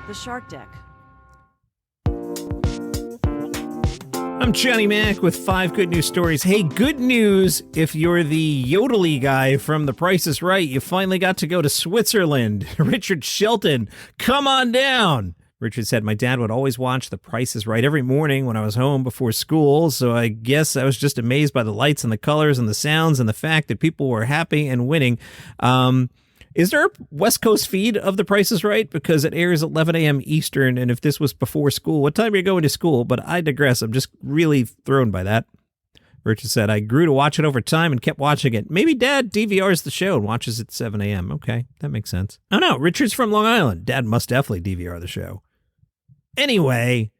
The Shark Deck. I'm Johnny Mac with 5 good news stories. Hey, good news if you're the Yodely Guy from The Price is Right. You finally got to go to Switzerland. Richard Shelton, come on down. Richard said, my dad would always watch The Price is Right every morning when I was home before school, so I guess I was just amazed by the lights and the colors and the sounds and the fact that people were happy and winning. Is there a West Coast feed of The Price is Right? Because it airs 11 a.m. Eastern, and if this was before school, what time are you going to school? But I digress. I'm just really thrown by that. Richard said, I grew to watch it over time and kept watching it. Maybe Dad DVRs the show and watches it at 7 a.m. Okay, that makes sense. Oh, no, Richard's from Long Island. Dad must definitely DVR the show. Anyway,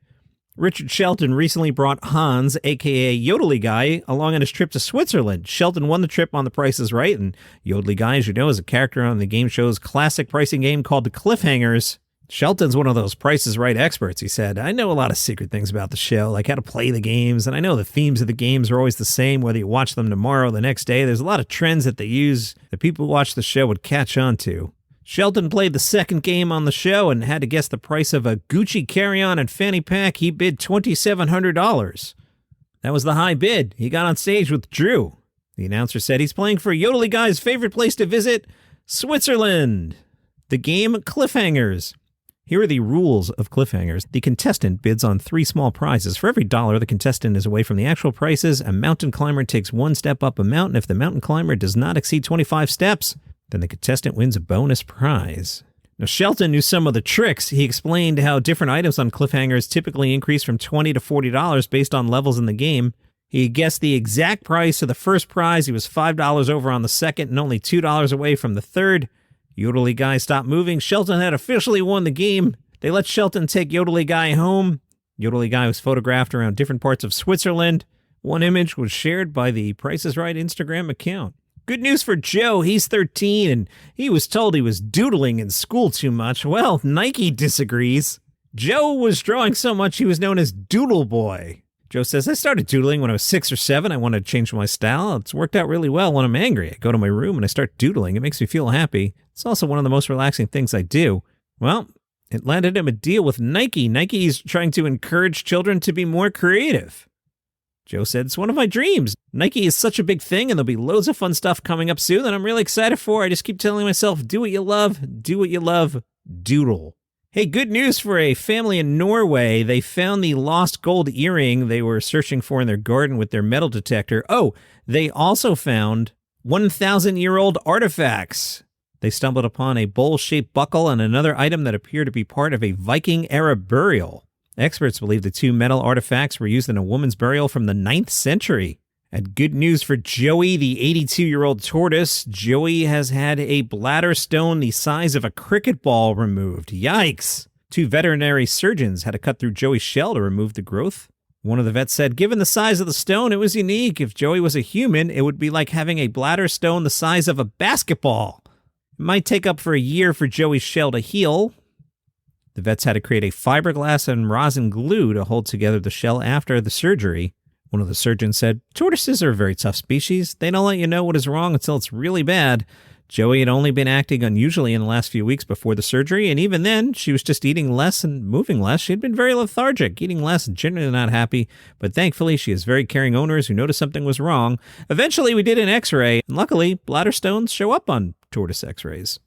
Richard Shelton recently brought Hans, a.k.a. Yodely Guy, along on his trip to Switzerland. Shelton won the trip on The Price is Right, and Yodely Guy, as you know, is a character on the game show's classic pricing game called Cliffhangers. Shelton's one of those Price is Right experts, he said. I know a lot of secret things about the show, like how to play the games, and I know the themes of the games are always the same, whether you watch them tomorrow or the next day. There's a lot of trends that they use that people who watch the show would catch on to. Shelton played the second game on the show and had to guess the price of a Gucci carry-on and fanny pack. He bid $2,700. That was the high bid. He got on stage with Drew. The announcer said he's playing for Yodely Guy's favorite place to visit, Switzerland. The game, Cliffhangers. Here are the rules of Cliffhangers. The contestant bids on 3 small prizes. For every $1 the contestant is away from the actual prices, a mountain climber takes 1 step up a mountain. If the mountain climber does not exceed 25 steps, then the contestant wins a bonus prize. Now, Shelton knew some of the tricks. He explained how different items on Cliffhangers typically increase from $20 to $40 based on levels in the game. He guessed the exact price of the first prize. He was $5 over on the second and only $2 away from the third. Yodely Guy stopped moving. Shelton had officially won the game. They let Shelton take Yodely Guy home. Yodely Guy was photographed around different parts of Switzerland. One image was shared by the Price is Right Instagram account. Good news for Joe. He's 13, and he was told he was doodling in school too much. Well, Nike disagrees. Joe was drawing so much he was known as Doodle Boy. Joe says, I started doodling when I was 6 or 7. I wanted to change my style. It's worked out really well when I'm angry. I go to my room and I start doodling. It makes me feel happy. It's also one of the most relaxing things I do. Well, it landed him a deal with Nike. Nike's trying to encourage children to be more creative. Joe said, it's one of my dreams. Nike is such a big thing, and there'll be loads of fun stuff coming up soon that I'm really excited for. I just keep telling myself, do what you love, doodle. Hey, good news for a family in Norway. They found the lost gold earring they were searching for in their garden with their metal detector. Oh, they also found 1,000-year-old artifacts. They stumbled upon a bowl-shaped buckle and another item that appeared to be part of a Viking-era burial. Experts believe the 2 metal artifacts were used in a woman's burial from the 9th century. And good news for Joey, the 82-year-old tortoise. Joey has had a bladder stone the size of a cricket ball removed. Yikes! 2 veterinary surgeons had to cut through Joey's shell to remove the growth. One of the vets said, given the size of the stone, it was unique. If Joey was a human, it would be like having a bladder stone the size of a basketball. It might take up for a year for Joey's shell to heal. The vets had to create a fiberglass and rosin glue to hold together the shell after the surgery. One of the surgeons said, tortoises are a very tough species. They don't let you know what is wrong until it's really bad. Joey had only been acting unusually in the last few weeks before the surgery, and even then, she was just eating less and moving less. She had been very lethargic, eating less and generally not happy, but thankfully she has very caring owners who noticed something was wrong. Eventually, we did an x-ray, and luckily, bladder stones show up on tortoise x-rays.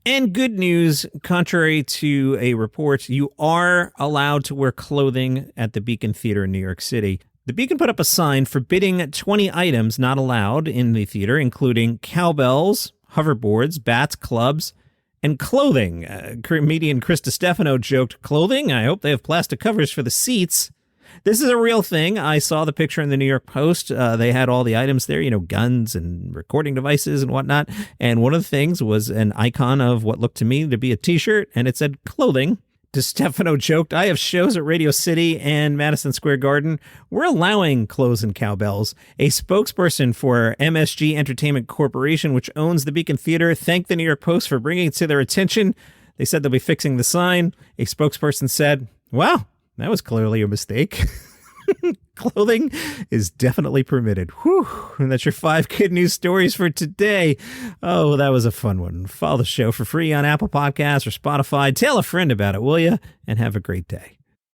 And good news, contrary to a report, you are allowed to wear clothing at the Beacon Theater in New York City. The Beacon put up a sign forbidding 20 items not allowed in the theater, including cowbells, hoverboards, bats, clubs, and clothing. Comedian Chris DiStefano joked, clothing? I hope they have plastic covers for the seats. This is a real thing. I saw the picture in the New York Post. They had all the items there, guns and recording devices and whatnot. And one of the things was an icon of what looked to me to be a T-shirt, and it said clothing. DiStefano joked, I have shows at Radio City and Madison Square Garden. We're allowing clothes and cowbells. A spokesperson for MSG Entertainment Corporation, which owns the Beacon Theater, thanked the New York Post for bringing it to their attention. They said they'll be fixing the sign. A spokesperson said, wow, that was clearly a mistake. Clothing is definitely permitted. Whew. And that's your 5 good news stories for today. Oh, that was a fun one. Follow the show for free on Apple Podcasts or Spotify. Tell a friend about it, will you? And have a great day.